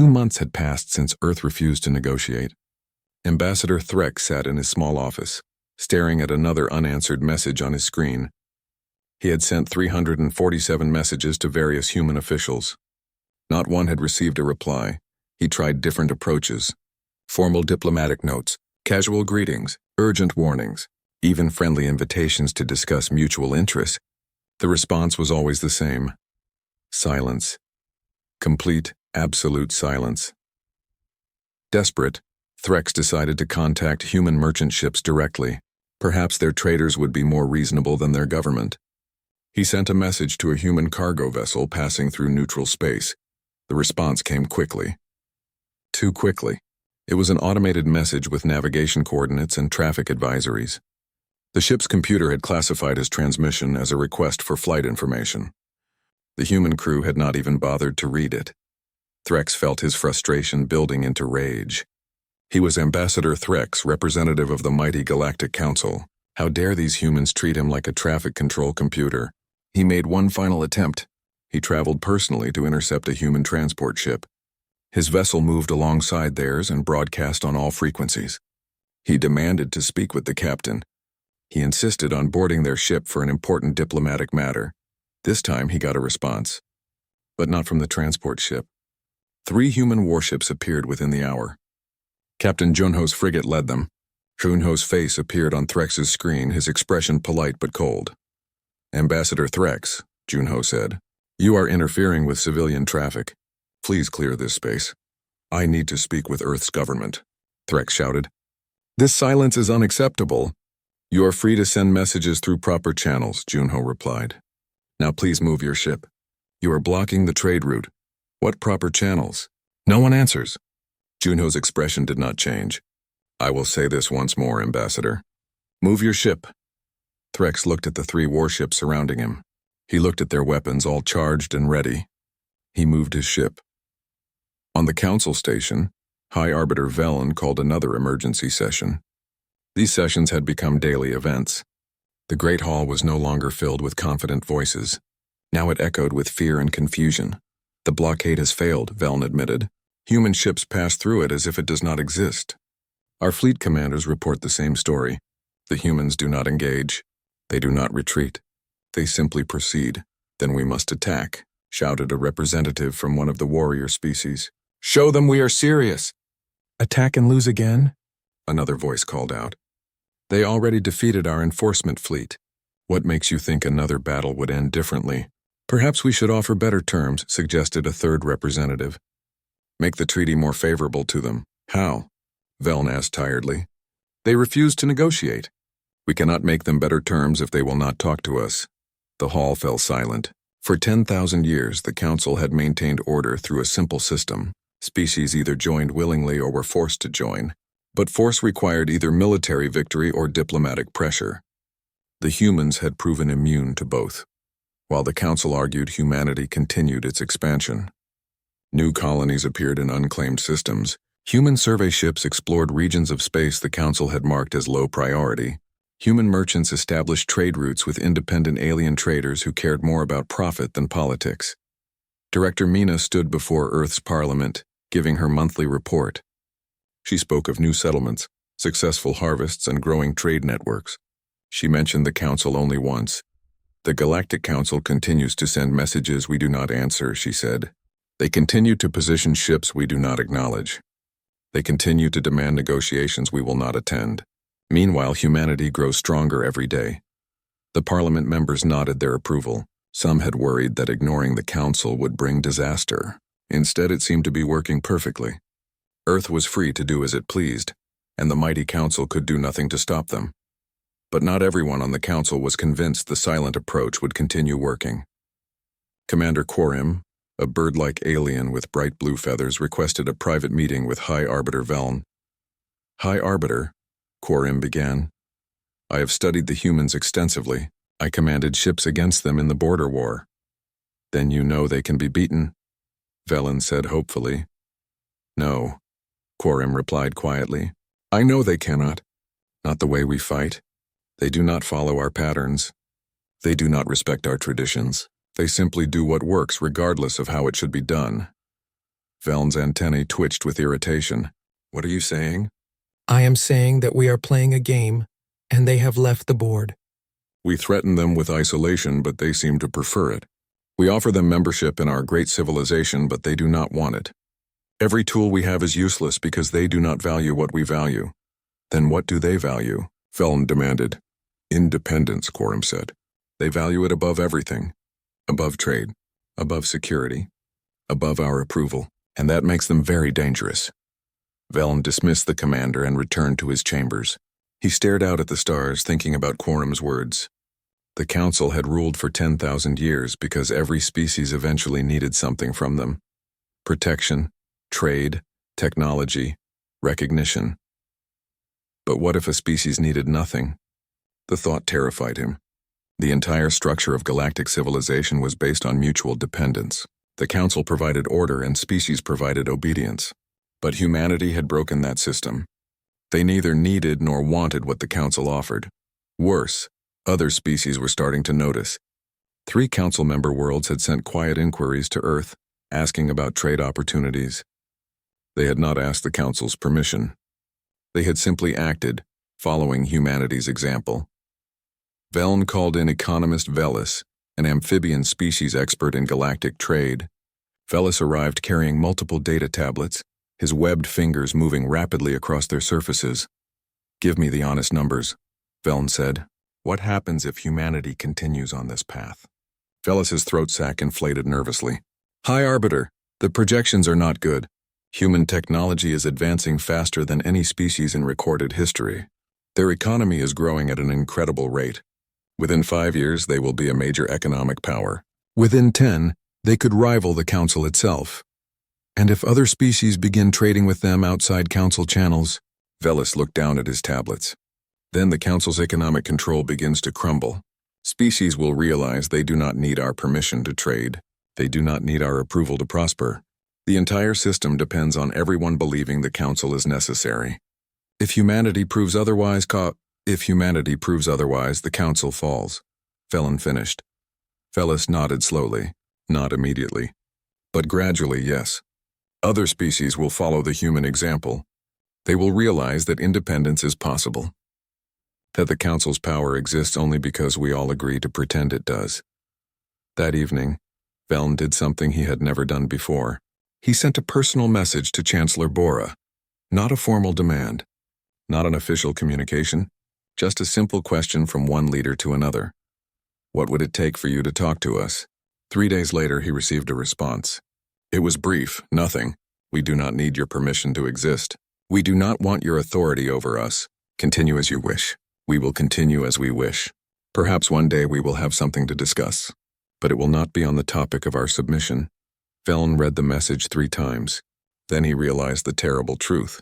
2 months had passed since Earth refused to negotiate. Ambassador Threx sat in his small office, staring at another unanswered message on his screen. He had sent 347 messages to various human officials. Not one had received a reply. He tried different approaches: formal diplomatic notes, casual greetings, urgent warnings, even friendly invitations to discuss mutual interests. The response was always the same: silence. Complete, absolute silence. Desperate, Threx decided to contact human merchant ships directly. Perhaps their traders would be more reasonable than their government. He sent a message to a human cargo vessel passing through neutral space. The response came quickly. Too quickly. It was an automated message with navigation coordinates and traffic advisories. The ship's computer had classified his transmission as a request for flight information. The human crew had not even bothered to read it. Threx felt his frustration building into rage. He was Ambassador Threx, representative of the mighty Galactic Council. How dare these humans treat him like a traffic control computer? He made one final attempt. He traveled personally to intercept a human transport ship. His vessel moved alongside theirs and broadcast on all frequencies. He demanded to speak with the captain. He insisted on boarding their ship for an important diplomatic matter. This time he got a response. But not from the transport ship. 3 human warships appeared within the hour. Captain Junho's frigate led them. Junho's face appeared on Threx's screen, his expression polite but cold. "Ambassador Threx," Junho said, "you are interfering with civilian traffic. Please clear this space. I need to speak with Earth's government," Threx shouted. "This silence is unacceptable." "You are free to send messages through proper channels," Junho replied. "Now please move your ship. You are blocking the trade route." "What proper channels?" "No one answers." Junho's expression did not change. "I will say this once more, Ambassador. Move your ship." Threx looked at the 3 warships surrounding him. He looked at their weapons, all charged and ready. He moved his ship. On the council station, High Arbiter Velen called another emergency session. These sessions had become daily events. The Great Hall was no longer filled with confident voices. Now it echoed with fear and confusion. "The blockade has failed," Velen admitted. "Human ships pass through it as if it does not exist." "Our fleet commanders report the same story. The humans do not engage. They do not retreat. They simply proceed. Then we must attack," shouted a representative from one of the warrior species. "Show them we are serious." "Attack and lose again?" another voice called out. "They already defeated our enforcement fleet. What makes you think another battle would end differently?" "Perhaps we should offer better terms," suggested a third representative. "Make the treaty more favorable to them." "How?" Velen asked tiredly. "They refuse to negotiate. We cannot make them better terms if they will not talk to us." The hall fell silent. For 10,000 years, the Council had maintained order through a simple system. Species either joined willingly or were forced to join. But force required either military victory or diplomatic pressure. The humans had proven immune to both. While the Council argued, humanity continued its expansion. New colonies appeared in unclaimed systems. Human survey ships explored regions of space the Council had marked as low priority. Human merchants established trade routes with independent alien traders who cared more about profit than politics. Director Mina stood before Earth's Parliament, giving her monthly report. She spoke of new settlements, successful harvests, and growing trade networks. She mentioned the Council only once. "The Galactic Council continues to send messages we do not answer," she said. "They continue to position ships we do not acknowledge. They continue to demand negotiations we will not attend. Meanwhile, humanity grows stronger every day." The Parliament members nodded their approval. Some had worried that ignoring the Council would bring disaster. Instead, it seemed to be working perfectly. Earth was free to do as it pleased, and the mighty Council could do nothing to stop them. But not everyone on the Council was convinced the silent approach would continue working. Commander Quarim, a bird-like alien with bright blue feathers, requested a private meeting with High Arbiter Velen. "High Arbiter," Quarim began, "I have studied the humans extensively. I commanded ships against them in the border war." "Then you know they can be beaten?" Velen said hopefully. "No," Quarim replied quietly. "I know they cannot. Not the way we fight. They do not follow our patterns. They do not respect our traditions. They simply do what works regardless of how it should be done." Veln's antennae twitched with irritation. What are you saying? I am saying that we are playing a game, and they have left the board. We threaten them with isolation, but they seem to prefer it. We offer them membership in our great civilization, but they do not want it. Every tool we have is useless because they do not value what we value. Then what do they value? Veln demanded. Independence, Quorum said. They value it above everything. Above trade, above security, above our approval, and that makes them very dangerous. Veln dismissed the commander and returned to his chambers. He stared out at the stars, thinking about Quorum's words. The council had ruled for 10,000 years because every species eventually needed something from them. Protection, trade, technology, recognition. But what if a species needed nothing? The thought terrified him. The entire structure of galactic civilization was based on mutual dependence. The council provided order and species provided obedience. But humanity had broken that system. They neither needed nor wanted what the council offered. Worse, other species were starting to notice. 3 council member worlds had sent quiet inquiries to Earth, asking about trade opportunities. They had not asked the council's permission. They had simply acted, following humanity's example. Veln called in economist Velis, an amphibian species expert in galactic trade. Velis arrived carrying multiple data tablets, his webbed fingers moving rapidly across their surfaces. Give me the honest numbers, Veln said. What happens if humanity continues on this path? Velis's throat sac inflated nervously. High Arbiter, the projections are not good. Human technology is advancing faster than any species in recorded history. Their economy is growing at an incredible rate. Within 5 years, they will be a major economic power. Within 10, they could rival the council itself. And if other species begin trading with them outside council channels, Velis looked down at his tablets. Then the council's economic control begins to crumble. Species will realize they do not need our permission to trade. They do not need our approval to prosper. The entire system depends on everyone believing the council is necessary. If humanity proves otherwise, the council falls. Veln finished. Velis nodded slowly, not immediately. But gradually, yes. Other species will follow the human example. They will realize that independence is possible. That the council's power exists only because we all agree to pretend it does. That evening, Veln did something he had never done before. He sent a personal message to Chancellor Bora. Not a formal demand. Not an official communication. Just a simple question from one leader to another. What would it take for you to talk to us? 3 days later, he received a response. It was brief, nothing. We do not need your permission to exist. We do not want your authority over us. Continue as you wish. We will continue as we wish. Perhaps one day we will have something to discuss. But it will not be on the topic of our submission. Veln read the message 3 times. Then he realized the terrible truth.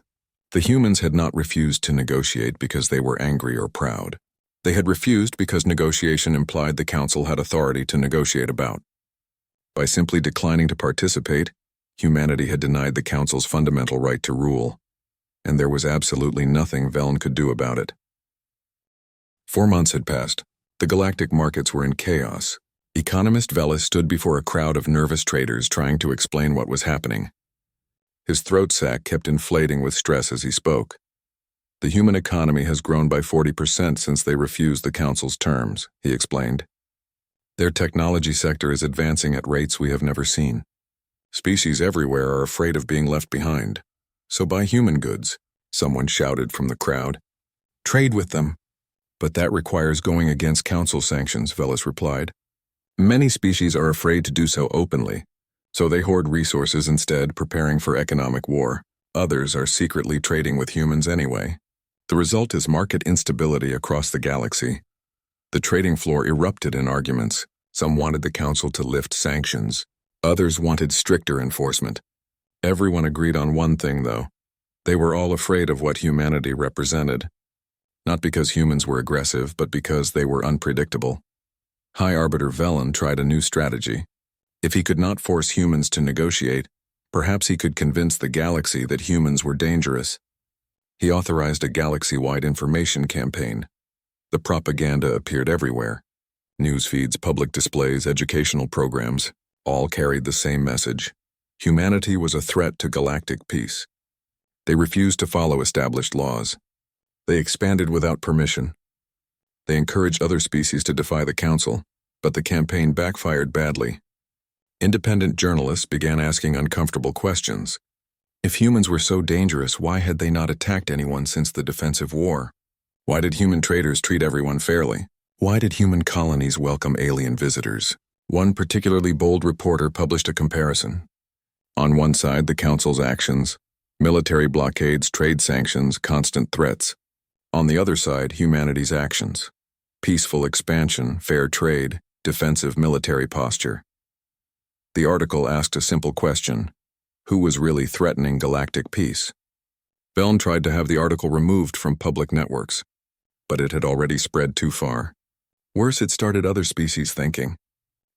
The humans had not refused to negotiate because they were angry or proud. They had refused because negotiation implied the council had authority to negotiate about. By simply declining to participate, humanity had denied the council's fundamental right to rule, and there was absolutely nothing Veln could do about it. 4 months had passed. The galactic markets were in chaos. Economist Velis stood before a crowd of nervous traders trying to explain what was happening. His throat sac kept inflating with stress as he spoke. The human economy has grown by 40% since they refused the council's terms, he explained. Their technology sector is advancing at rates we have never seen. Species everywhere are afraid of being left behind. So buy human goods, someone shouted from the crowd. Trade with them. But that requires going against council sanctions, Velis replied. Many species are afraid to do so openly, so they hoard resources instead, preparing for economic war. Others are secretly trading with humans anyway. The result is market instability across the galaxy. The trading floor erupted in arguments. Some wanted the council to lift sanctions. Others wanted stricter enforcement. Everyone agreed on one thing, though. They were all afraid of what humanity represented. Not because humans were aggressive, but because they were unpredictable. High Arbiter Veln tried a new strategy. If he could not force humans to negotiate, perhaps he could convince the galaxy that humans were dangerous. He authorized a galaxy-wide information campaign. The propaganda appeared everywhere. News feeds, public displays, educational programs, all carried the same message. Humanity was a threat to galactic peace. They refused to follow established laws. They expanded without permission. They encouraged other species to defy the Council, but the campaign backfired badly. Independent journalists began asking uncomfortable questions. If humans were so dangerous, why had they not attacked anyone since the defensive war? Why did human traders treat everyone fairly? Why did human colonies welcome alien visitors? One particularly bold reporter published a comparison. On one side, the Council's actions, military blockades, trade sanctions, constant threats. On the other side, humanity's actions, peaceful expansion, fair trade, defensive military posture. The article asked a simple question: who was really threatening galactic peace? Veln tried to have the article removed from public networks, but it had already spread too far. Worse, it started other species thinking.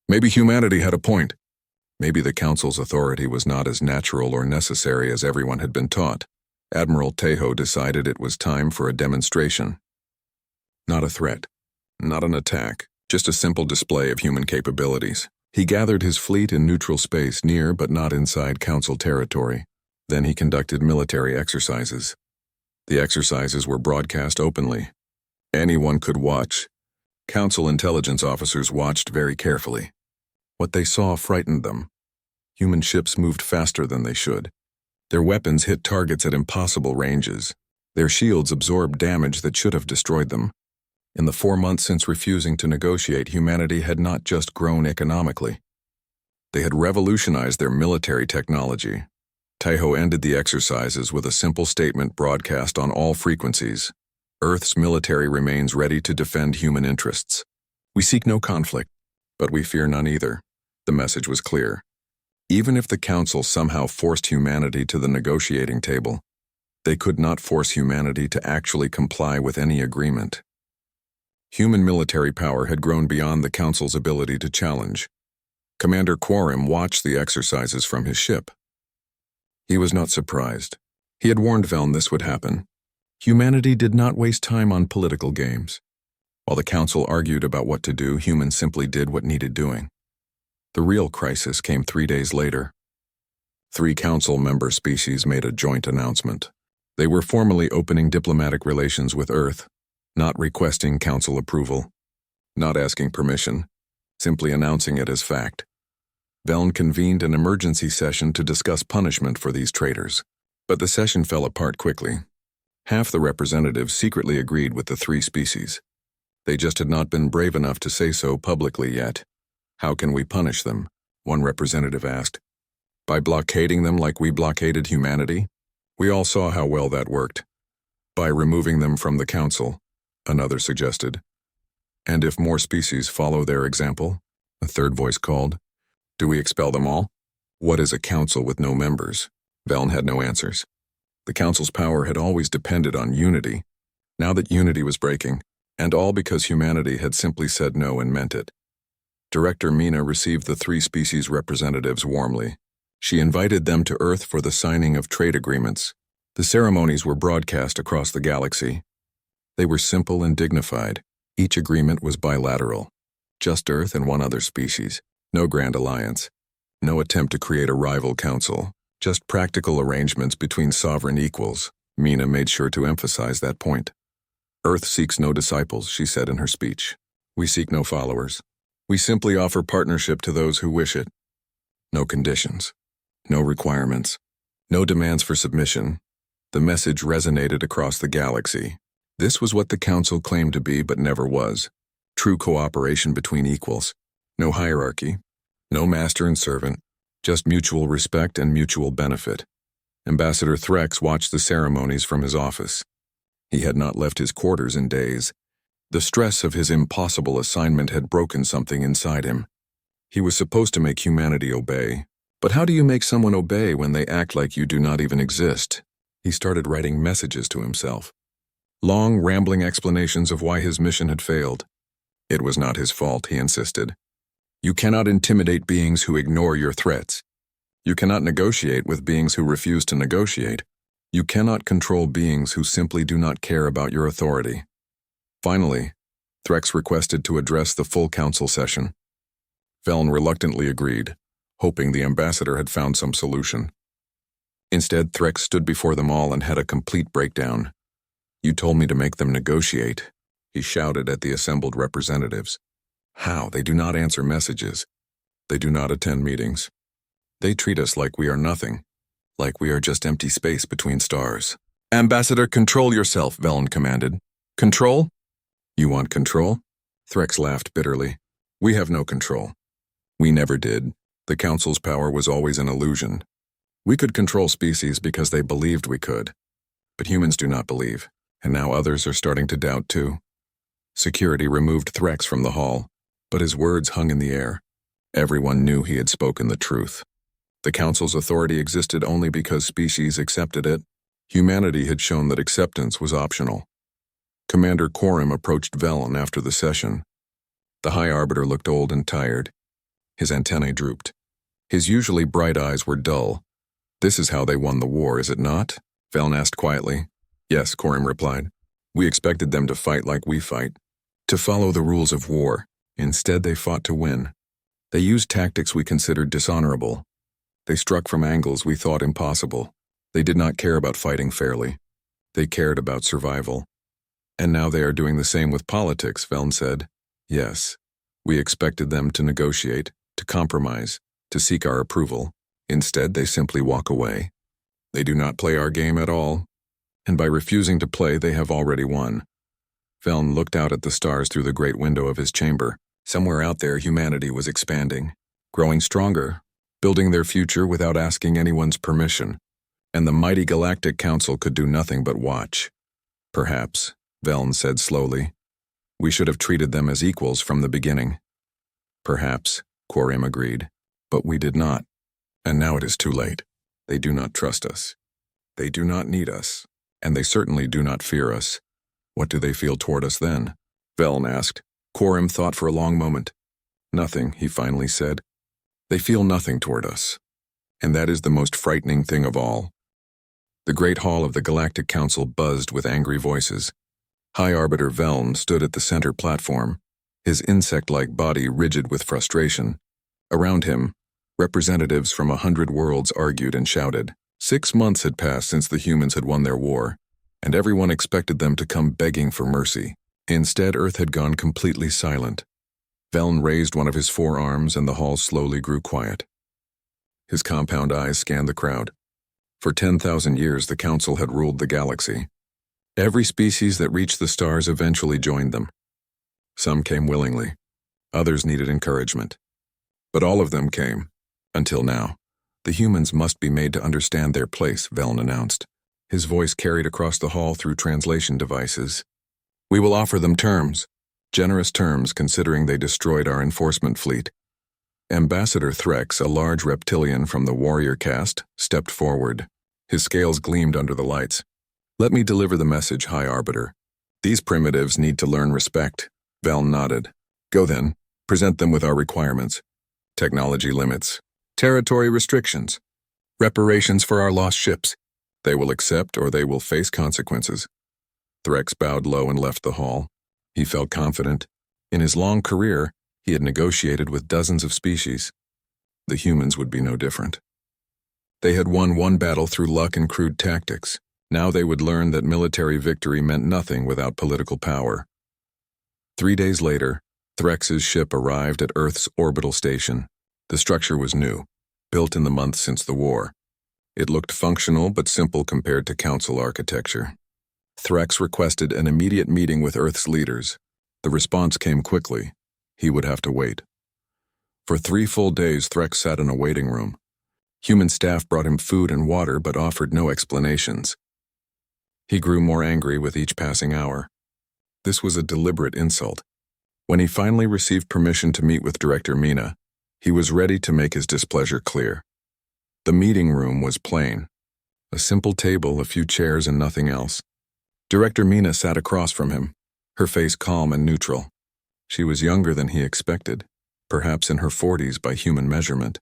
Maybe humanity had a point. Maybe the Council's authority was not as natural or necessary as everyone had been taught. Admiral Tejo decided it was time for a demonstration. Not a threat, not an attack, just a simple display of human capabilities. He gathered his fleet in neutral space near but not inside Council territory. Then he conducted military exercises. The exercises were broadcast openly. Anyone could watch. Council intelligence officers watched very carefully. What they saw frightened them. Human ships moved faster than they should. Their weapons hit targets at impossible ranges. Their shields absorbed damage that should have destroyed them. In the 4 months since refusing to negotiate, humanity had not just grown economically. They had revolutionized their military technology. Tejo ended the exercises with a simple statement broadcast on all frequencies. Earth's military remains ready to defend human interests. We seek no conflict, but we fear none either. The message was clear. Even if the Council somehow forced humanity to the negotiating table, they could not force humanity to actually comply with any agreement. Human military power had grown beyond the Council's ability to challenge. Commander Quarim watched the exercises from his ship. He was not surprised. He had warned Veln this would happen. Humanity did not waste time on political games. While the Council argued about what to do, humans simply did what needed doing. The real crisis came 3 days later. 3 Council member species made a joint announcement. They were formally opening diplomatic relations with Earth, not requesting Council approval, not asking permission, simply announcing it as fact. Veln convened an emergency session to discuss punishment for these traitors, but the session fell apart quickly. Half the representatives secretly agreed with the 3 species. They just had not been brave enough to say so publicly yet. How can we punish them? One representative asked. By blockading them like we blockaded humanity? We all saw how well that worked. By removing them from the Council, another suggested. And if more species follow their example? A third voice called. Do we expel them all? What is a council with no members? Veln had no answers. The Council's power had always depended on unity. Now that unity was breaking, and all because humanity had simply said no and meant it. Director Mina received the 3 species representatives warmly. She invited them to Earth for the signing of trade agreements. The ceremonies were broadcast across the galaxy. They were simple and dignified. Each agreement was bilateral. Just Earth and one other species. No grand alliance. No attempt to create a rival council. Just practical arrangements between sovereign equals. Mina made sure to emphasize that point. Earth seeks no disciples, she said in her speech. We seek no followers. We simply offer partnership to those who wish it. No conditions. No requirements. No demands for submission. The message resonated across the galaxy. This was what the Council claimed to be but never was. True cooperation between equals. No hierarchy. No master and servant. Just mutual respect and mutual benefit. Ambassador Threx watched the ceremonies from his office. He had not left his quarters in days. The stress of his impossible assignment had broken something inside him. He was supposed to make humanity obey. But how do you make someone obey when they act like you do not even exist? He started writing messages to himself. Long, rambling explanations of why his mission had failed. It was not his fault, he insisted. You cannot intimidate beings who ignore your threats. You cannot negotiate with beings who refuse to negotiate. You cannot control beings who simply do not care about your authority. Finally, Threx requested to address the full council session. Veln reluctantly agreed, hoping the ambassador had found some solution. Instead, Threx stood before them all and had a complete breakdown. "You told me to make them negotiate," he shouted at the assembled representatives. "How? They do not answer messages. They do not attend meetings. They treat us like we are nothing, like we are just empty space between stars." "Ambassador, control yourself," Velen commanded. "Control? You want control?" Threx laughed bitterly. "We have no control. We never did. The Council's power was always an illusion. We could control species because they believed we could. But humans do not believe, and now others are starting to doubt too." Security removed Threx from the hall, but his words hung in the air. Everyone knew he had spoken the truth. The Council's authority existed only because species accepted it. Humanity had shown that acceptance was optional. Commander Quorum approached Velen after the session. The High Arbiter looked old and tired. His antennae drooped. His usually bright eyes were dull. "This is how they won the war, is it not?" Velen asked quietly. "Yes," Quorum replied. "We expected them to fight like we fight, to follow the rules of war. Instead, they fought to win. They used tactics we considered dishonorable. They struck from angles we thought impossible. They did not care about fighting fairly. They cared about survival. And now they are doing the same with politics," Velen said. "Yes, we expected them to negotiate, to compromise, to seek our approval. Instead, they simply walk away. They do not play our game at all. And by refusing to play, they have already won." Velen looked out at the stars through the great window of his chamber. Somewhere out there, humanity was expanding, growing stronger, building their future without asking anyone's permission. And the mighty Galactic Council could do nothing but watch. "Perhaps," Velen said slowly, "we should have treated them as equals from the beginning." "Perhaps," Quorum agreed, "but we did not. And now it is too late. They do not trust us. They do not need us. And they certainly do not fear us. What do they feel toward us then?" Velen asked. Quorum thought for a long moment. "Nothing," he finally said. "They feel nothing toward us. And that is the most frightening thing of all." The great hall of the Galactic Council buzzed with angry voices. High Arbiter Velen stood at the center platform, his insect-like body rigid with frustration. Around him, representatives from 100 worlds argued and shouted. 6 months had passed since the humans had won their war, and everyone expected them to come begging for mercy. Instead, Earth had gone completely silent. Velen raised one of his forearms and the hall slowly grew quiet. His compound eyes scanned the crowd. For 10,000 years, the Council had ruled the galaxy. Every species that reached the stars eventually joined them. Some came willingly. Others needed encouragement. But all of them came. Until now. "The humans must be made to understand their place," Velen announced. His voice carried across the hall through translation devices. "We will offer them terms. Generous terms considering they destroyed our enforcement fleet." Ambassador Threx, a large reptilian from the warrior caste, stepped forward. His scales gleamed under the lights. "Let me deliver the message, High Arbiter. These primitives need to learn respect." Velen nodded. "Go then. Present them with our requirements. Technology limits. Territory restrictions. Reparations for our lost ships. They will accept or they will face consequences." Threx bowed low and left the hall. He felt confident. In his long career, he had negotiated with dozens of species. The humans would be no different. They had won one battle through luck and crude tactics. Now they would learn that military victory meant nothing without political power. 3 days later, Threx's ship arrived at Earth's orbital station. The structure was new, built in the months since the war. It looked functional but simple compared to Council architecture. Threx requested an immediate meeting with Earth's leaders. The response came quickly. He would have to wait. For 3 full days, Threx sat in a waiting room. Human staff brought him food and water but offered no explanations. He grew more angry with each passing hour. This was a deliberate insult. When he finally received permission to meet with Director Mina, he was ready to make his displeasure clear. The meeting room was plain. A simple table, a few chairs, and nothing else. Director Mina sat across from him, her face calm and neutral. She was younger than he expected, perhaps in her 40s by human measurement.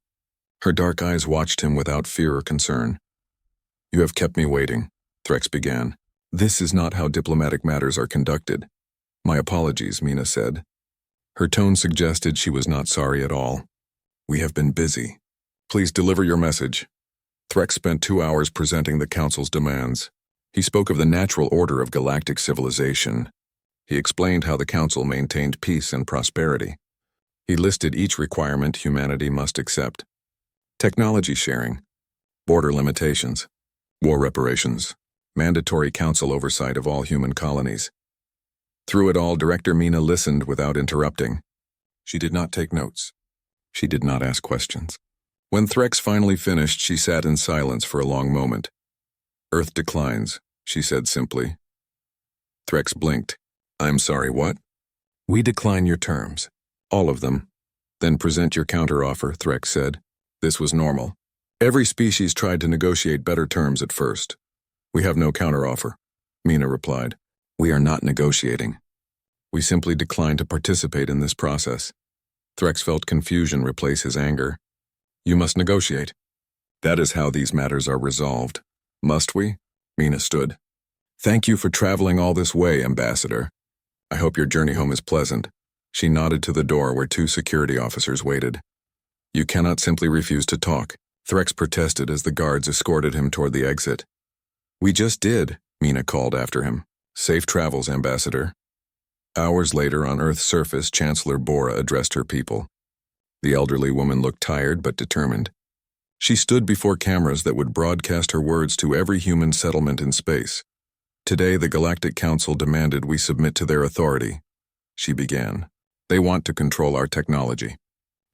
Her dark eyes watched him without fear or concern. "You have kept me waiting," Threx began. "This is not how diplomatic matters are conducted." "My apologies," Mina said. Her tone suggested she was not sorry at all. "We have been busy." Please deliver your message. Threx spent 2 hours presenting the Council's demands. He spoke of the natural order of galactic civilization. He explained how the Council maintained peace and prosperity. He listed each requirement humanity must accept: technology sharing, border limitations, war reparations, mandatory Council oversight of all human colonies. Through it all, Director Mina listened without interrupting. She did not take notes. She did not ask questions. When Threx finally finished, she sat in silence for a long moment. Earth declines, she said simply. Threx blinked. I'm sorry, what? We decline your terms. All of them. Then present your counteroffer, Threx said. This was normal. Every species tried to negotiate better terms at first. We have no counteroffer, Mina replied. We are not negotiating. We simply decline to participate in this process. Threx felt confusion replace his anger. You must negotiate. That is how these matters are resolved. Must we? Mina stood. Thank you for traveling all this way, Ambassador. I hope your journey home is pleasant. She nodded to the door where 2 security officers waited. You cannot simply refuse to talk, Threx protested as the guards escorted him toward the exit. We just did, Mina called after him. Safe travels, Ambassador. Hours later, on Earth's surface, Chancellor Bora addressed her people. The elderly woman looked tired but determined. She stood before cameras that would broadcast her words to every human settlement in space. Today, the Galactic Council demanded we submit to their authority. She began. They want to control our technology.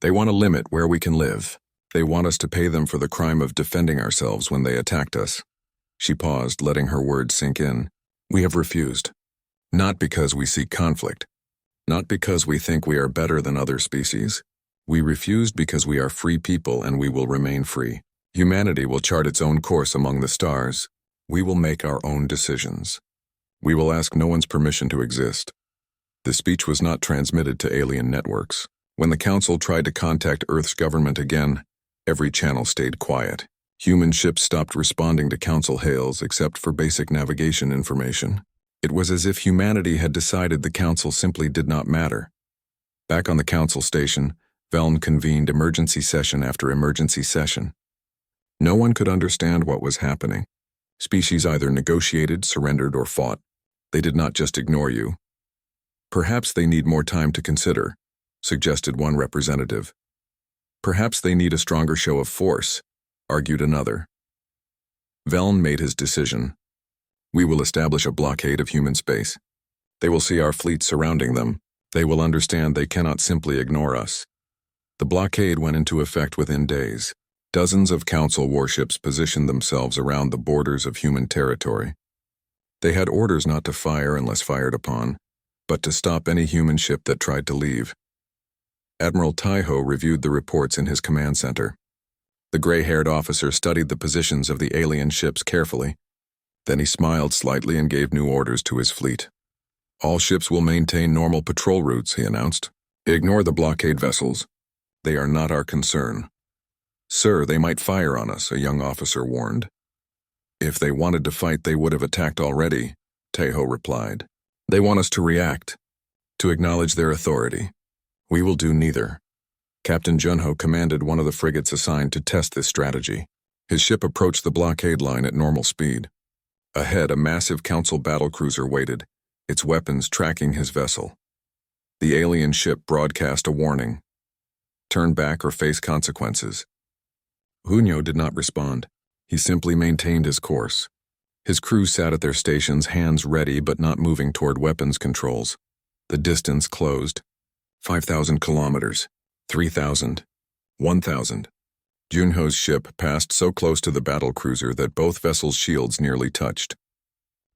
They want to limit where we can live. They want us to pay them for the crime of defending ourselves when they attacked us. She paused, letting her words sink in. We have refused. Not because we seek conflict. Not because we think we are better than other species. We refused because we are free people and we will remain free. Humanity will chart its own course among the stars. We will make our own decisions. We will ask no one's permission to exist. The speech was not transmitted to alien networks. When the Council tried to contact Earth's government again, every channel stayed quiet. Human ships stopped responding to Council hails except for basic navigation information. It was as if humanity had decided the Council simply did not matter. Back on the Council station, Veln convened emergency session after emergency session. No one could understand what was happening. Species either negotiated, surrendered, or fought. They did not just ignore you. Perhaps they need more time to consider, suggested one representative. Perhaps they need a stronger show of force, argued another. Veln made his decision. We will establish a blockade of human space. They will see our fleet surrounding them. They will understand they cannot simply ignore us. The blockade went into effect within days. Dozens of Council warships positioned themselves around the borders of human territory. They had orders not to fire unless fired upon, but to stop any human ship that tried to leave. Admiral Taiho reviewed the reports in his command center. The gray-haired officer studied the positions of the alien ships carefully. Then he smiled slightly and gave new orders to his fleet. All ships will maintain normal patrol routes, he announced. Ignore the blockade vessels. They are not our concern. Sir, they might fire on us, a young officer warned. If they wanted to fight, they would have attacked already, Taiho replied. They want us to react, to acknowledge their authority. We will do neither. Captain Junho commanded one of the frigates assigned to test this strategy. His ship approached the blockade line at normal speed. Ahead, a massive Council battlecruiser waited, its weapons tracking his vessel. The alien ship broadcast a warning. Turn back or face consequences. Junho did not respond. He simply maintained his course. His crew sat at their stations, hands ready but not moving toward weapons controls. The distance closed. 5,000 kilometers. 3,000. 1,000. Junho's ship passed so close to the battlecruiser that both vessels' shields nearly touched.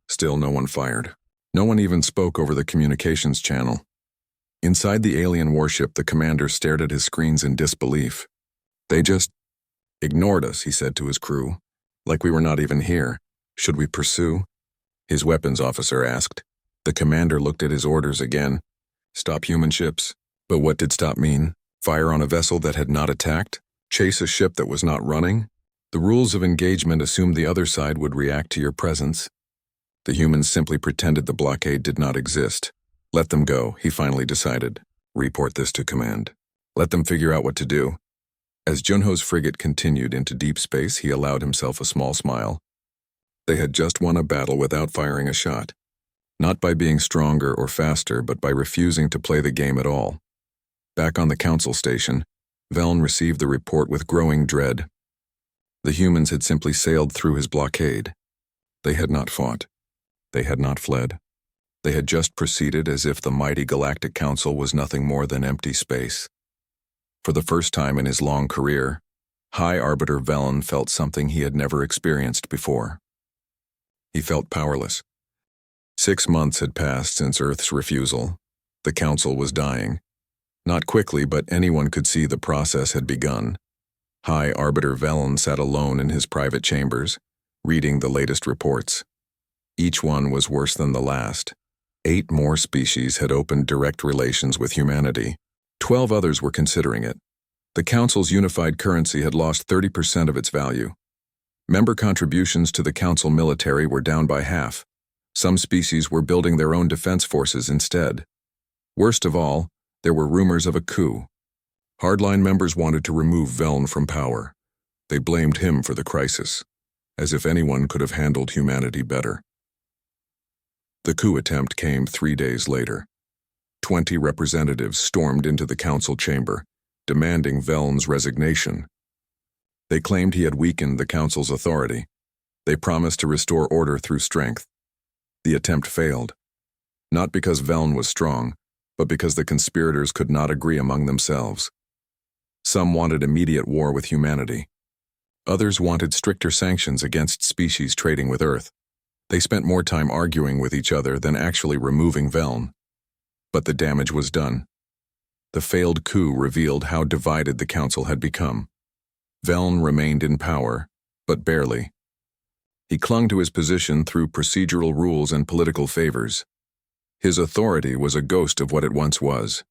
Still no one fired. No one even spoke over the communications channel. Inside the alien warship, the commander stared at his screens in disbelief. They just ignored us, he said to his crew. Like we were not even here. Should we pursue? His weapons officer asked. The commander looked at his orders again. Stop human ships. But what did stop mean? Fire on a vessel that had not attacked? Chase a ship that was not running? The rules of engagement assumed the other side would react to your presence. The humans simply pretended the blockade did not exist. Let them go, he finally decided. Report this to command. Let them figure out what to do. As Junho's frigate continued into deep space, he allowed himself a small smile. They had just won a battle without firing a shot. Not by being stronger or faster, but by refusing to play the game at all. Back on the council station, Veln received the report with growing dread. The humans had simply sailed through his blockade. They had not fought. They had not fled. They had just proceeded as if the mighty Galactic Council was nothing more than empty space. For the first time in his long career, High Arbiter Veln felt something he had never experienced before. He felt powerless. 6 months had passed since Earth's refusal. The Council was dying. Not quickly, but anyone could see the process had begun. High Arbiter Veln sat alone in his private chambers, reading the latest reports. Each one was worse than the last. 8 more species had opened direct relations with humanity. 12 others were considering it. The Council's unified currency had lost 30% of its value. Member contributions to the Council military were down by half. Some species were building their own defense forces instead. Worst of all, there were rumors of a coup. Hardline members wanted to remove Veln from power. They blamed him for the crisis, as if anyone could have handled humanity better. The coup attempt came 3 days later. 20 representatives stormed into the council chamber, demanding Veln's resignation. They claimed he had weakened the council's authority. They promised to restore order through strength. The attempt failed. Not because Veln was strong, but because the conspirators could not agree among themselves. Some wanted immediate war with humanity. Others wanted stricter sanctions against species trading with Earth. They spent more time arguing with each other than actually removing Veln. But the damage was done. The failed coup revealed how divided the council had become. Veln remained in power, but barely. He clung to his position through procedural rules and political favors. His authority was a ghost of what it once was.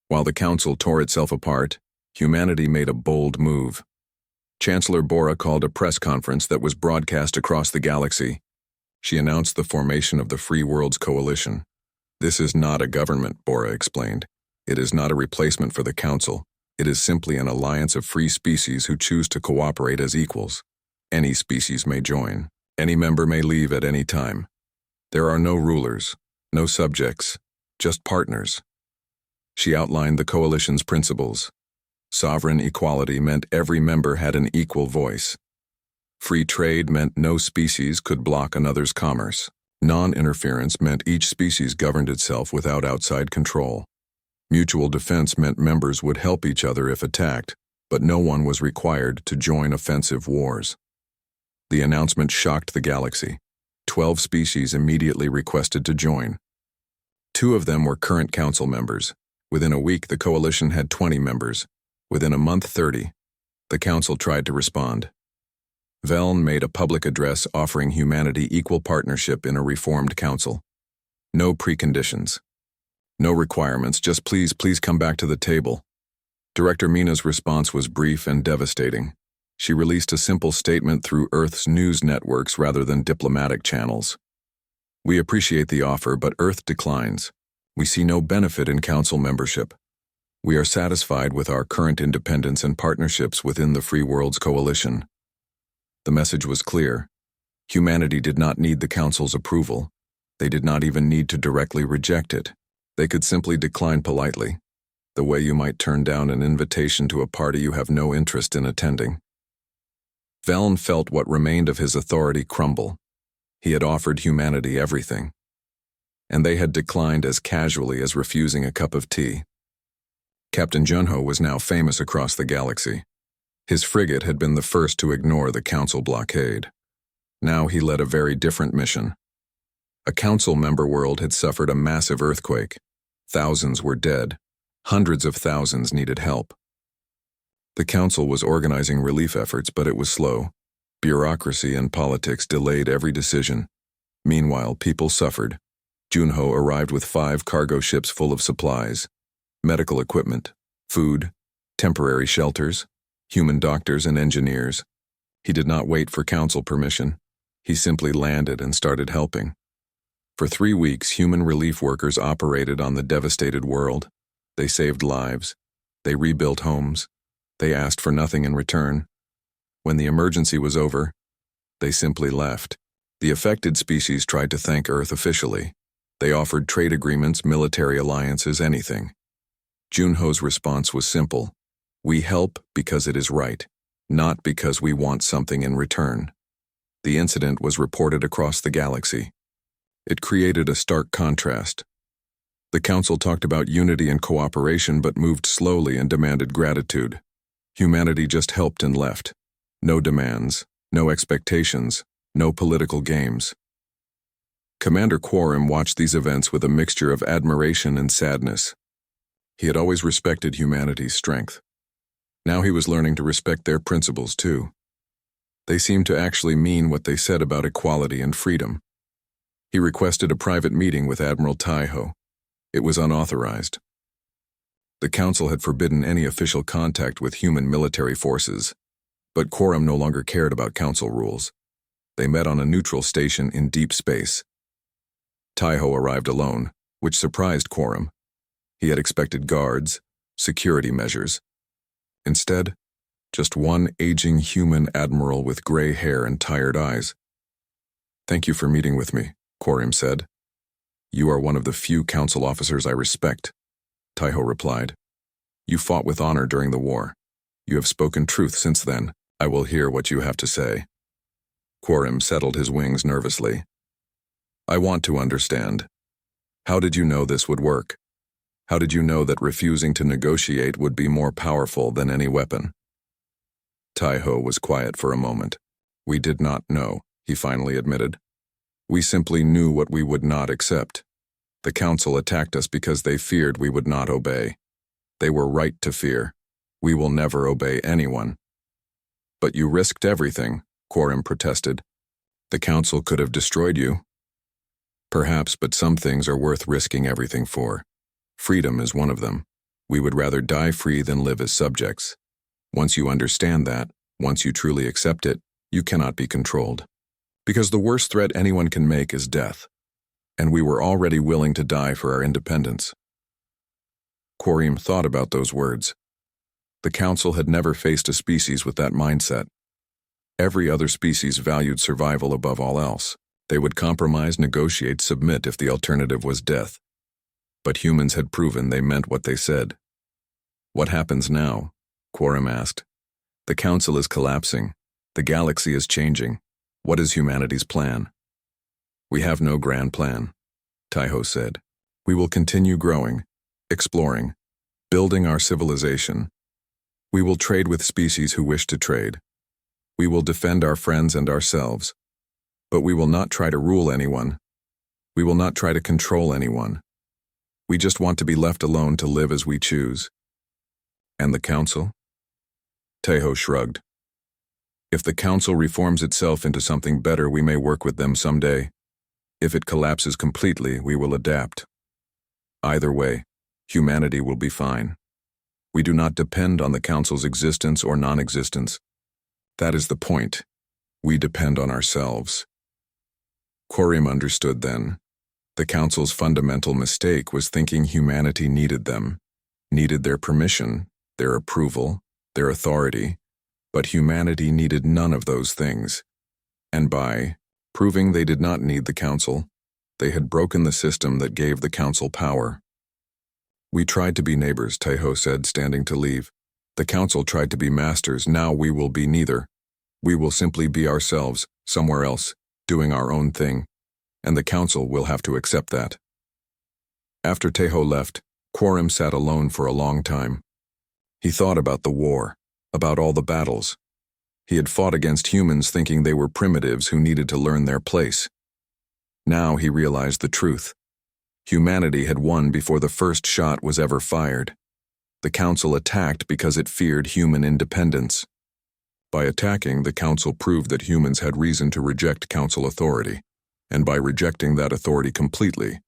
While the council tore itself apart, humanity made a bold move. Chancellor Bora called a press conference that was broadcast across the galaxy. She announced the formation of the Free Worlds Coalition. This is not a government, Bora explained. It is not a replacement for the council. It is simply an alliance of free species who choose to cooperate as equals. Any species may join. Any member may leave at any time. There are no rulers, no subjects, just partners. She outlined the coalition's principles. Sovereign equality meant every member had an equal voice. Free trade meant no species could block another's commerce. Non-interference meant each species governed itself without outside control. Mutual defense meant members would help each other if attacked, but no one was required to join offensive wars. The announcement shocked the galaxy. 12 species immediately requested to join. 2 of them were current council members. Within a week, the coalition had 20 members. Within a month, 30. The council tried to respond. Veln made a public address offering humanity equal partnership in a reformed council. No preconditions. No requirements, just please come back to the table. Director Mina's response was brief and devastating. She released a simple statement through Earth's news networks rather than diplomatic channels. We appreciate the offer, but Earth declines. We see no benefit in council membership. We are satisfied with our current independence and partnerships within the Free Worlds Coalition. The message was clear. Humanity did not need the council's approval. They did not even need to directly reject it. They could simply decline politely, the way you might turn down an invitation to a party you have no interest in attending. Veln felt what remained of his authority crumble. He had offered humanity everything, and they had declined as casually as refusing a cup of tea. Captain Junho was now famous across the galaxy. His frigate had been the first to ignore the council blockade. Now he led a very different mission. A council member world had suffered a massive earthquake. Thousands were dead. Hundreds of thousands needed help. The council was organizing relief efforts, but it was slow. Bureaucracy and politics delayed every decision. Meanwhile, people suffered. Junho arrived with 5 cargo ships full of supplies, medical equipment, food, temporary shelters, human doctors and engineers. He did not wait for council permission. He simply landed and started helping. For 3 weeks, human relief workers operated on the devastated world. They saved lives. They rebuilt homes. They asked for nothing in return. When the emergency was over, they simply left. The affected species tried to thank Earth officially. They offered trade agreements, military alliances, anything. Junho's response was simple. We help because it is right, not because we want something in return. The incident was reported across the galaxy. It created a stark contrast. The Council talked about unity and cooperation but moved slowly and demanded gratitude. Humanity just helped and left. No demands, no expectations, no political games. Commander Quorum watched these events with a mixture of admiration and sadness. He had always respected humanity's strength. Now he was learning to respect their principles too. They seemed to actually mean what they said about equality and freedom. He requested a private meeting with Admiral Taiho. It was unauthorized. The Council had forbidden any official contact with human military forces, but Quorum no longer cared about Council rules. They met on a neutral station in deep space. Taiho arrived alone, which surprised Quorum. He had expected guards, security measures. Instead, just one aging human admiral with gray hair and tired eyes. "Thank you for meeting with me," Quorum said. "You are one of the few Council officers I respect," Taiho replied. "You fought with honor during the war. You have spoken truth since then. I will hear what you have to say." Quorum settled his wings nervously. "I want to understand. How did you know this would work? How did you know that refusing to negotiate would be more powerful than any weapon?" Taiho was quiet for a moment. "We did not know," he finally admitted. "We simply knew what we would not accept. The Council attacked us because they feared we would not obey. They were right to fear. We will never obey anyone." "But you risked everything," Quorum protested. "The Council could have destroyed you." "Perhaps, but some things are worth risking everything for. Freedom is one of them. We would rather die free than live as subjects. Once you understand that, once you truly accept it, you cannot be controlled. Because the worst threat anyone can make is death. And we were already willing to die for our independence." Quorum thought about those words. The Council had never faced a species with that mindset. Every other species valued survival above all else. They would compromise, negotiate, submit if the alternative was death. But humans had proven they meant what they said. "What happens now?" Quorum asked. "The Council is collapsing. The galaxy is changing. What is humanity's plan?" "We have no grand plan," Taiho said. "We will continue growing, exploring, building our civilization. We will trade with species who wish to trade. We will defend our friends and ourselves. But we will not try to rule anyone. We will not try to control anyone. We just want to be left alone to live as we choose." "And the Council?" Taiho shrugged. "If the Council reforms itself into something better, we may work with them someday. If it collapses completely, we will adapt. Either way, humanity will be fine. We do not depend on the Council's existence or non-existence. That is the point. We depend on ourselves." Quorum understood then. The Council's fundamental mistake was thinking humanity needed them, needed their permission, their approval, their authority, but humanity needed none of those things. And by proving they did not need the Council, they had broken the system that gave the Council power. "We tried to be neighbors," Taiho said, standing to leave. "The Council tried to be masters. Now we will be neither. We will simply be ourselves, somewhere else, doing our own thing. And the Council will have to accept that." After Taiho left, Quorum sat alone for a long time. He thought about the war, about all the battles. He had fought against humans thinking they were primitives who needed to learn their place. Now he realized the truth. Humanity had won before the first shot was ever fired. The Council attacked because it feared human independence. By attacking, the Council proved that humans had reason to reject Council authority. And by rejecting that authority completely,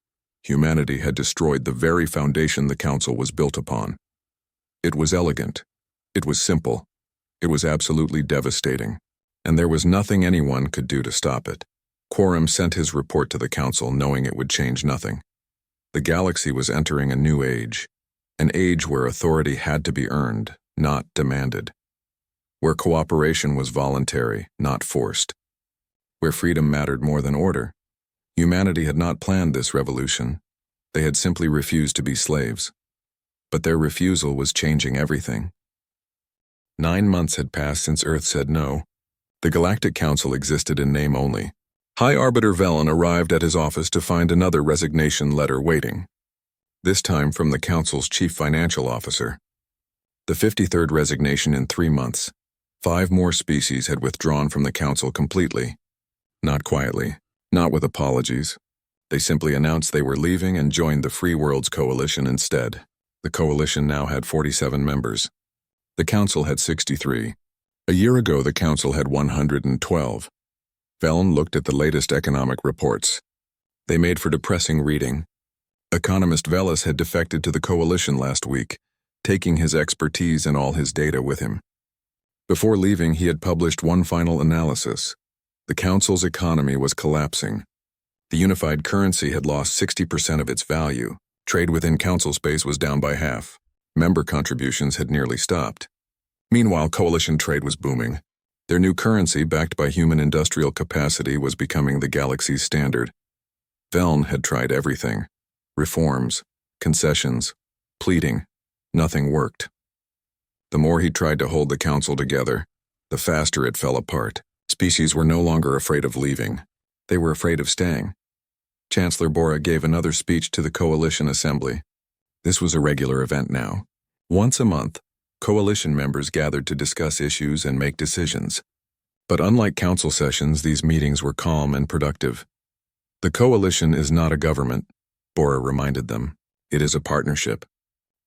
humanity had destroyed the very foundation the Council was built upon. It was elegant. It was simple. It was absolutely devastating. And there was nothing anyone could do to stop it. Quorum sent his report to the Council knowing it would change nothing. The galaxy was entering a new age, an age where authority had to be earned, not demanded. Where cooperation was voluntary, not forced. Where freedom mattered more than order. Humanity had not planned this revolution. They had simply refused to be slaves. But their refusal was changing everything. 9 months had passed since Earth said no. The Galactic Council existed in name only. High Arbiter Velen arrived at his office to find another resignation letter waiting. This time from the Council's chief financial officer. The 53rd resignation in 3 months. 5 more species had withdrawn from the Council completely. Not quietly, not with apologies. They simply announced they were leaving and joined the Free Worlds Coalition instead. The coalition now had 47 members. The Council had 63. A year ago, the Council had 112. Velen looked at the latest economic reports. They made for depressing reading. Economist Velis had defected to the coalition last week, taking his expertise and all his data with him. Before leaving, he had published one final analysis. The Council's economy was collapsing. The unified currency had lost 60% of its value. Trade within Council space was down by half. Member contributions had nearly stopped. Meanwhile, coalition trade was booming. Their new currency, backed by human industrial capacity, was becoming the galaxy's standard. Velen had tried everything. Reforms, concessions, pleading. Nothing worked. The more he tried to hold the Council together, the faster it fell apart. Species were no longer afraid of leaving. They were afraid of staying. Chancellor Bora gave another speech to the Coalition Assembly. This was a regular event now. Once a month, Coalition members gathered to discuss issues and make decisions. But unlike Council sessions, these meetings were calm and productive. The Coalition is not a government, Bora reminded them. It is a partnership.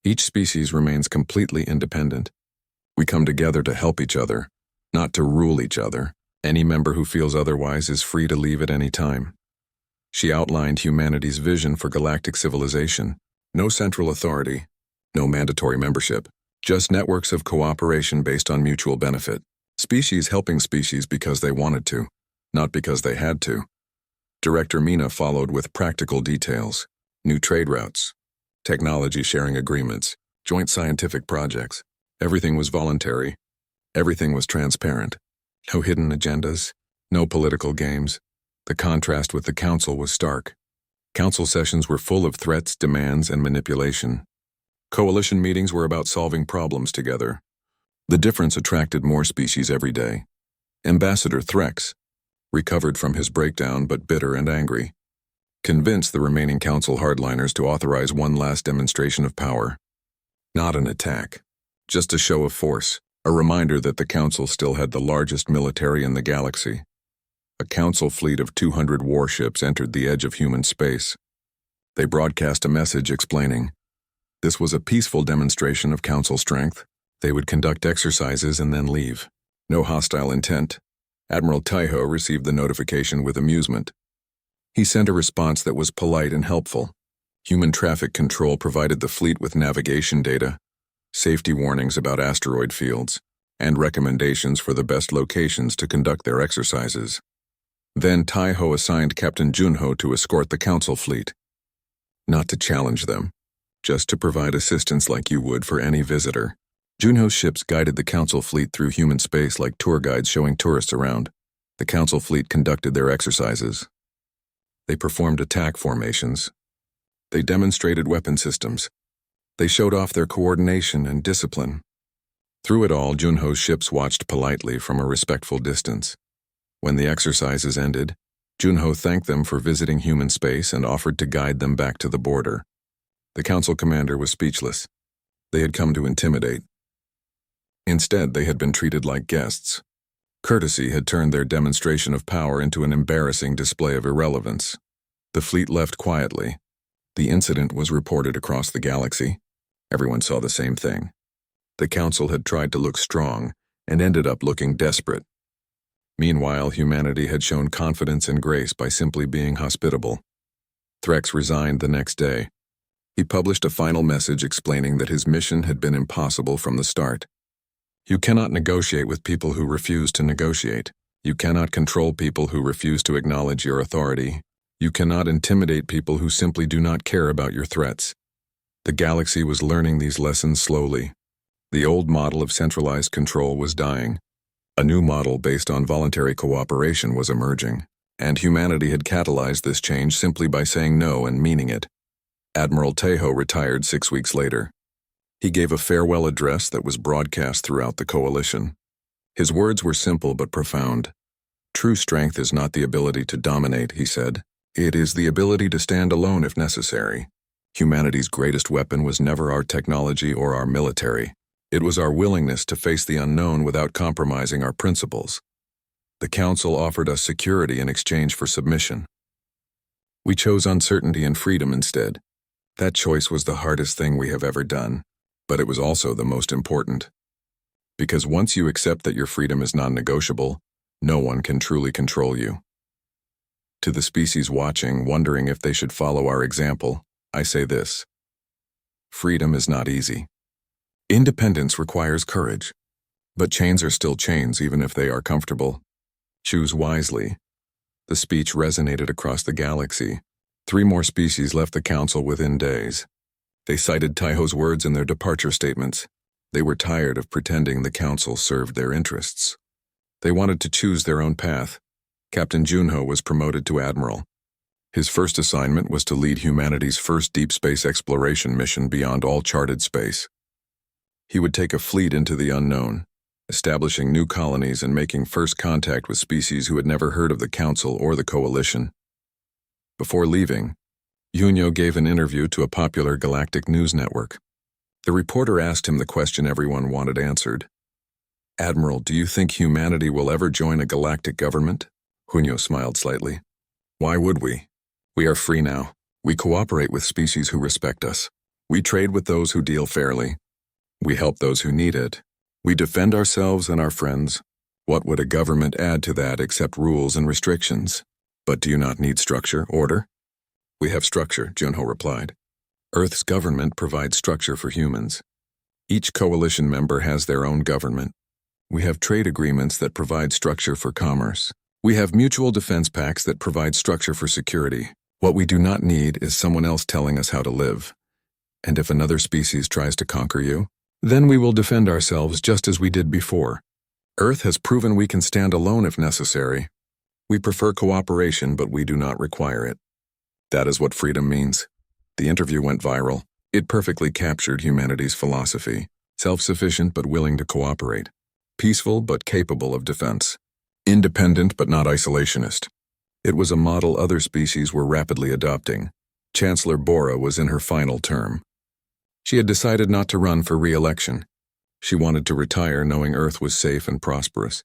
Each species remains completely independent. We come together to help each other, not to rule each other. Any member who feels otherwise is free to leave at any time. She outlined humanity's vision for galactic civilization. No central authority, no mandatory membership, just networks of cooperation based on mutual benefit. Species helping species because they wanted to, not because they had to. Director Mina followed with practical details. New trade routes, technology sharing agreements, joint scientific projects. Everything was voluntary. Everything was transparent. No hidden agendas, no political games. The contrast with the Council was stark. Council sessions were full of threats, demands, and manipulation. Coalition meetings were about solving problems together. The difference attracted more species every day. Ambassador Threx, recovered from his breakdown but bitter and angry, convinced the remaining Council hardliners to authorize one last demonstration of power. Not an attack, just a show of force, a reminder that the Council still had the largest military in the galaxy. A Council fleet of 200 warships entered the edge of human space. They broadcast a message explaining, this was a peaceful demonstration of Council strength. They would conduct exercises and then leave. No hostile intent. Admiral Taiho received the notification with amusement. He sent a response that was polite and helpful. Human traffic control provided the fleet with navigation data, safety warnings about asteroid fields, and recommendations for the best locations to conduct their exercises. Then Taiho assigned Captain Junho to escort the Council fleet. Not to challenge them, just to provide assistance like you would for any visitor. Junho's ships guided the Council fleet through human space like tour guides showing tourists around. The Council fleet conducted their exercises. They performed attack formations. They demonstrated weapon systems. They showed off their coordination and discipline. Through it all, Junho's ships watched politely from a respectful distance. When the exercises ended, Junho thanked them for visiting human space and offered to guide them back to the border. The Council commander was speechless. They had come to intimidate. Instead, they had been treated like guests. Courtesy had turned their demonstration of power into an embarrassing display of irrelevance. The fleet left quietly. The incident was reported across the galaxy. Everyone saw the same thing. The Council had tried to look strong and ended up looking desperate. Meanwhile, humanity had shown confidence and grace by simply being hospitable. Threx resigned the next day. He published a final message explaining that his mission had been impossible from the start. You cannot negotiate with people who refuse to negotiate. You cannot control people who refuse to acknowledge your authority. You cannot intimidate people who simply do not care about your threats. The galaxy was learning these lessons slowly. The old model of centralized control was dying. A new model based on voluntary cooperation was emerging, and humanity had catalyzed this change simply by saying no and meaning it. Admiral Tejo retired 6 weeks later. He gave a farewell address that was broadcast throughout the coalition. His words were simple but profound. "True strength is not the ability to dominate," he said. "It is the ability to stand alone if necessary. Humanity's greatest weapon was never our technology or our military. It was our willingness to face the unknown without compromising our principles. The Council offered us security in exchange for submission. We chose uncertainty and freedom instead. That choice was the hardest thing we have ever done, but it was also the most important. Because once you accept that your freedom is non-negotiable, no one can truly control you." To the species watching, wondering if they should follow our example, I say this: freedom is not easy. Independence requires courage, but chains are still chains even if they are comfortable. Choose wisely. The speech resonated across the galaxy. 3 more species left the Council within days. They cited Tejo's words in their departure statements. They were tired of pretending the Council served their interests. They wanted to choose their own path. Captain Junho was promoted to Admiral. His first assignment was to lead humanity's first deep space exploration mission beyond all charted space. He would take a fleet into the unknown, establishing new colonies and making first contact with species who had never heard of the Council or the Coalition. Before leaving, Junho gave an interview to a popular galactic news network. The reporter asked him the question everyone wanted answered. "Admiral, do you think humanity will ever join a galactic government?" Junho smiled slightly. "Why would we? We are free now. We cooperate with species who respect us. We trade with those who deal fairly. We help those who need it. We defend ourselves and our friends. What would a government add to that except rules and restrictions? But do you not need structure, order?" "We have structure," Junho replied. "Earth's government provides structure for humans. Each coalition member has their own government. We have trade agreements that provide structure for commerce. We have mutual defense pacts that provide structure for security. What we do not need is someone else telling us how to live. And if another species tries to conquer you, then we will defend ourselves just as we did before. Earth has proven we can stand alone if necessary. We prefer cooperation, but we do not require it." That is what freedom means. The interview went viral. It perfectly captured humanity's philosophy: self-sufficient but willing to cooperate, peaceful but capable of defense, independent but not isolationist. It was a model other species were rapidly adopting. Chancellor Bora was in her final term. She had decided not to run for re-election. She wanted to retire knowing Earth was safe and prosperous.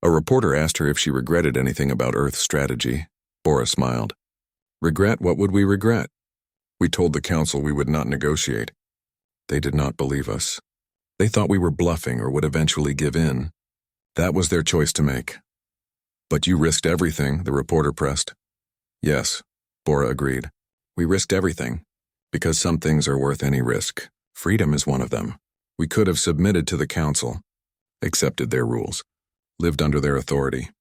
A reporter asked her if she regretted anything about Earth's strategy. Bora smiled. "Regret? What would we regret? We told the Council we would not negotiate. They did not believe us. They thought we were bluffing or would eventually give in. That was their choice to make." "But you risked everything," the reporter pressed. "Yes," Bora agreed. "We risked everything, because some things are worth any risk. Freedom is one of them. We could have submitted to the Council, accepted their rules, lived under their authority.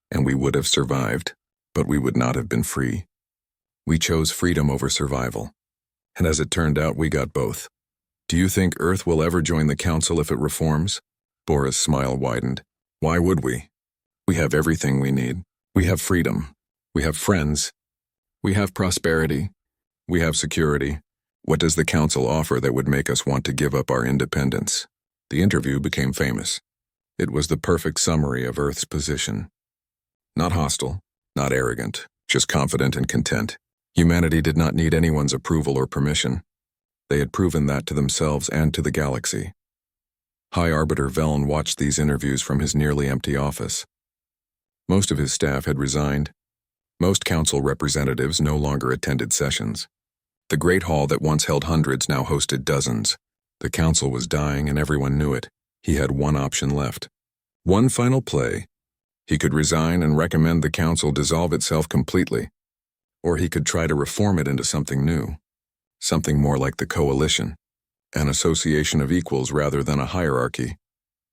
And we would have survived, but we would not have been free. We chose freedom over survival. And as it turned out, we got both. Do you think Earth will ever join the Council if it reforms?" Bora's smile widened. "Why would we? We have everything we need. We have freedom. We have friends. We have prosperity. We have security. What does the Council offer that would make us want to give up our independence?" The interview became famous. It was the perfect summary of Earth's position. Not hostile, not arrogant, just confident and content. Humanity did not need anyone's approval or permission. They had proven that to themselves and to the galaxy. High Arbiter Veln watched these interviews from his nearly empty office. Most of his staff had resigned. Most council representatives no longer attended sessions. The great hall that once held hundreds now hosted dozens. The council was dying and everyone knew it. He had one option left. One final play. He could resign and recommend the council dissolve itself completely. Or he could try to reform it into something new. Something more like the coalition. An association of equals rather than a hierarchy.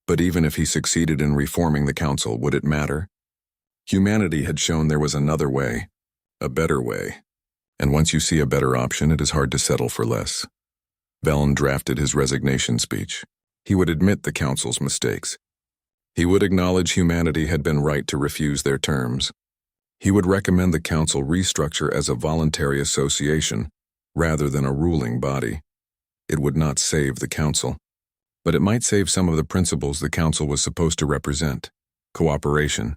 But even if he succeeded in reforming the council, would it matter? Humanity had shown there was another way. A better way. And once you see a better option, it is hard to settle for less. Velen drafted his resignation speech. He would admit the Council's mistakes. He would acknowledge humanity had been right to refuse their terms. He would recommend the Council restructure as a voluntary association rather than a ruling body. It would not save the Council, but it might save some of the principles the Council was supposed to represent: cooperation,